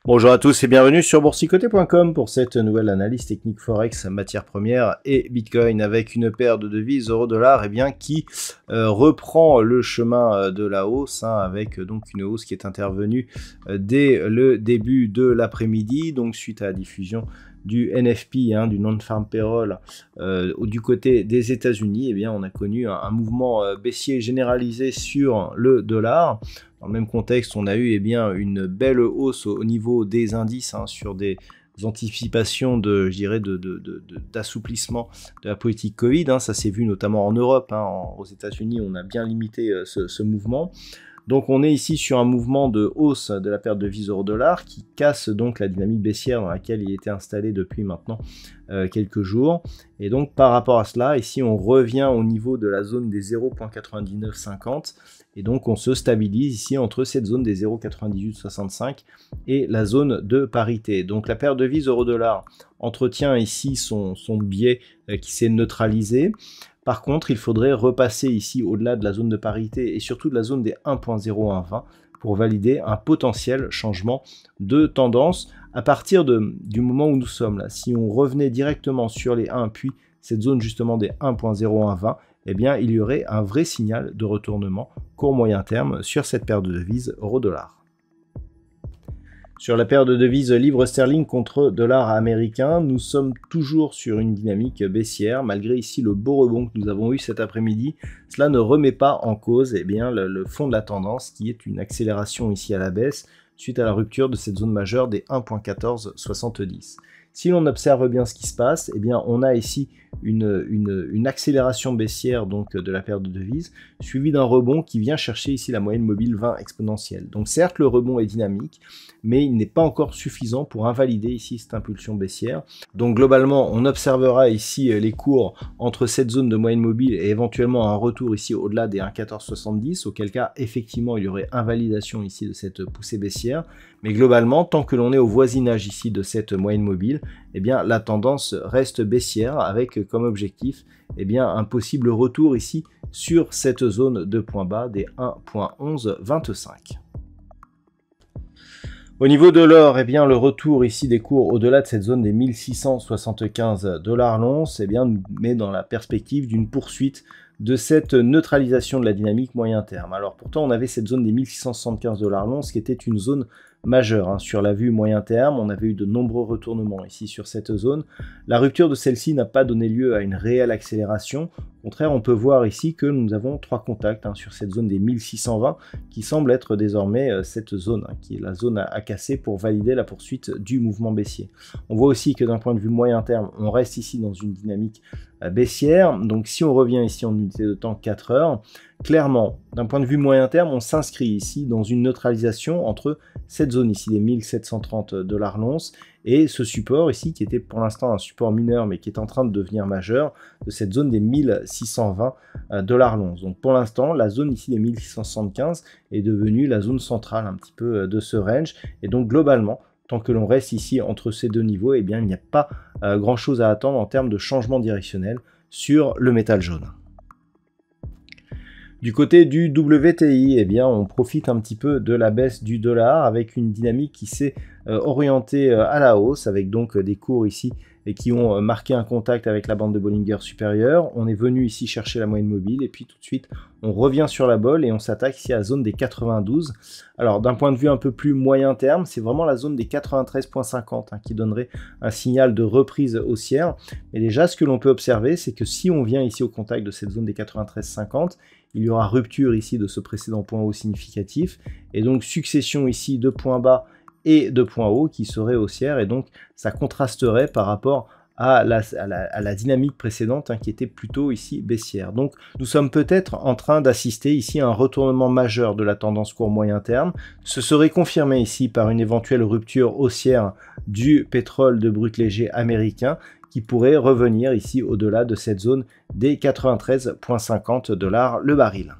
Bonjour à tous et bienvenue sur boursicoté.com pour cette nouvelle analyse technique Forex, matières premières et Bitcoin avec une paire de devises euro-dollar qui reprend le chemin de la hausse avec donc une hausse qui est intervenue dès le début de l'après-midi, donc suite à la diffusion du NFP, du Non-Farm Payroll du côté des États-Unis. On a connu un mouvement baissier généralisé sur le dollar. Dans le même contexte, on a eu une belle hausse au niveau des indices sur des anticipations d'assouplissement de la politique Covid. Ça s'est vu notamment en Europe. Aux États-Unis, on a bien limité ce mouvement. Donc on est ici sur un mouvement de hausse de la paire de devises euro-dollar qui casse donc la dynamique baissière dans laquelle il était installé depuis maintenant quelques jours. Et donc par rapport à cela, ici on revient au niveau de la zone des 0.9950 et donc on se stabilise ici entre cette zone des 0.9865 et la zone de parité. Donc la paire de devises euro-dollar entretient ici son biais qui s'est neutralisé. Par contre, il faudrait repasser ici au-delà de la zone de parité et surtout de la zone des 1.0120 pour valider un potentiel changement de tendance à partir du moment où nous sommes là. Si on revenait directement sur les 1 puis cette zone justement des 1.0120, il y aurait un vrai signal de retournement court moyen terme sur cette paire de devises euro-dollar. Sur la paire de devises livre sterling contre dollar américain, nous sommes toujours sur une dynamique baissière, malgré ici le beau rebond que nous avons eu cet après-midi. Cela ne remet pas en cause le fond de la tendance qui est une accélération ici à la baisse suite à la rupture de cette zone majeure des 1.1470. Si l'on observe bien ce qui se passe, on a ici une accélération baissière donc de la paire de devises, suivie d'un rebond qui vient chercher ici la moyenne mobile 20 exponentielle. Donc certes, le rebond est dynamique, mais il n'est pas encore suffisant pour invalider ici cette impulsion baissière. Donc globalement, on observera ici les cours entre cette zone de moyenne mobile et éventuellement un retour ici au-delà des 1.1470, auquel cas effectivement il y aurait invalidation ici de cette poussée baissière. Mais globalement, tant que l'on est au voisinage ici de cette moyenne mobile, la tendance reste baissière avec comme objectif un possible retour ici sur cette zone de point bas des 1.1125. Au niveau de l'or, le retour ici des cours au-delà de cette zone des 1675 $ l'once nous met dans la perspective d'une poursuite de cette neutralisation de la dynamique moyen terme. Alors pourtant, on avait cette zone des 1675 $ l'once qui était une zone majeure sur la vue moyen terme. On avait eu de nombreux retournements ici sur cette zone. La rupture de celle-ci n'a pas donné lieu à une réelle accélération. Au contraire, on peut voir ici que nous avons trois contacts sur cette zone des 1620 qui semble être désormais cette zone qui est la zone à casser pour valider la poursuite du mouvement baissier. On voit aussi que d'un point de vue moyen terme, on reste ici dans une dynamique baissière. Donc si on revient ici en unité de temps 4 heures, clairement, d'un point de vue moyen terme, on s'inscrit ici dans une neutralisation entre cette zone ici des 1730 $ l'once et ce support ici qui était pour l'instant un support mineur mais qui est en train de devenir majeur de cette zone des 1620 $ l'once. Donc pour l'instant, la zone ici des 1675 est devenue la zone centrale un petit peu de ce range et donc globalement, tant que l'on reste ici entre ces deux niveaux, il n'y a pas grand chose à attendre en termes de changement directionnel sur le métal jaune. Du côté du WTI, on profite un petit peu de la baisse du dollar avec une dynamique qui s'est orientée à la hausse avec donc des cours ici et qui ont marqué un contact avec la bande de Bollinger supérieure. On est venu ici chercher la moyenne mobile et puis tout de suite on revient sur la bolle et on s'attaque ici à la zone des 92. Alors d'un point de vue un peu plus moyen terme, c'est vraiment la zone des 93.50 qui donnerait un signal de reprise haussière. Mais déjà ce que l'on peut observer, c'est que si on vient ici au contact de cette zone des 93.50, il y aura rupture ici de ce précédent point haut significatif et donc succession ici de points bas et de points hauts qui seraient haussières et donc ça contrasterait par rapport à la dynamique précédente qui était plutôt ici baissière. Donc nous sommes peut-être en train d'assister ici à un retournement majeur de la tendance court moyen terme. Ce serait confirmé ici par une éventuelle rupture haussière du pétrole de brut léger américain qui pourrait revenir ici au-delà de cette zone des 93,50 $ le baril.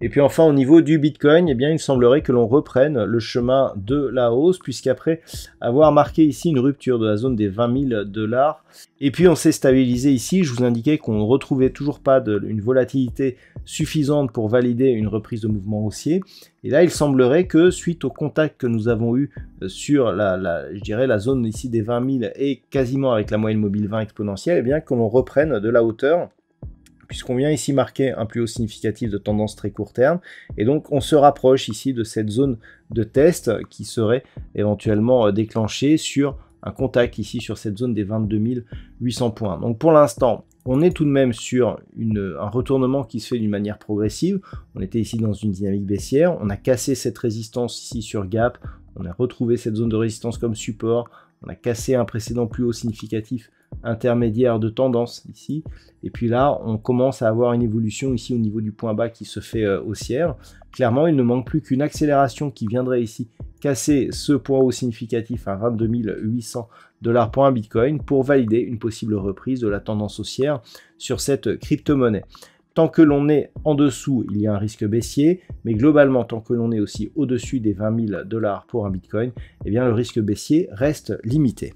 Et puis enfin au niveau du Bitcoin, eh bien, il semblerait que l'on reprenne le chemin de la hausse, puisqu'après avoir marqué ici une rupture de la zone des 20 000 $, et puis on s'est stabilisé ici. Je vous indiquais qu'on ne retrouvait toujours pas une volatilité suffisante pour valider une reprise de mouvement haussier. Et là, il semblerait que suite au contact que nous avons eu sur je dirais la zone ici des 20 000 et quasiment avec la moyenne mobile 20 exponentielle, eh bien, que l'on reprenne de la hauteur, puisqu'on vient ici marquer un plus haut significatif de tendance très court terme, et donc on se rapproche ici de cette zone de test qui serait éventuellement déclenchée sur un contact ici sur cette zone des 22 800 points. Donc pour l'instant, on est tout de même sur un retournement qui se fait d'une manière progressive. On était ici dans une dynamique baissière, on a cassé cette résistance ici sur gap, on a retrouvé cette zone de résistance comme support, on a cassé un précédent plus haut significatif intermédiaire de tendance ici, et puis là on commence à avoir une évolution ici au niveau du point bas qui se fait haussière. Clairement, il ne manque plus qu'une accélération qui viendrait ici casser ce point haut significatif à 22 800 $ pour un Bitcoin pour valider une possible reprise de la tendance haussière sur cette crypto-monnaie. Tant que l'on est en dessous, il y a un risque baissier, mais globalement, tant que l'on est aussi au-dessus des 20 000 $ pour un Bitcoin, eh bien, le risque baissier reste limité.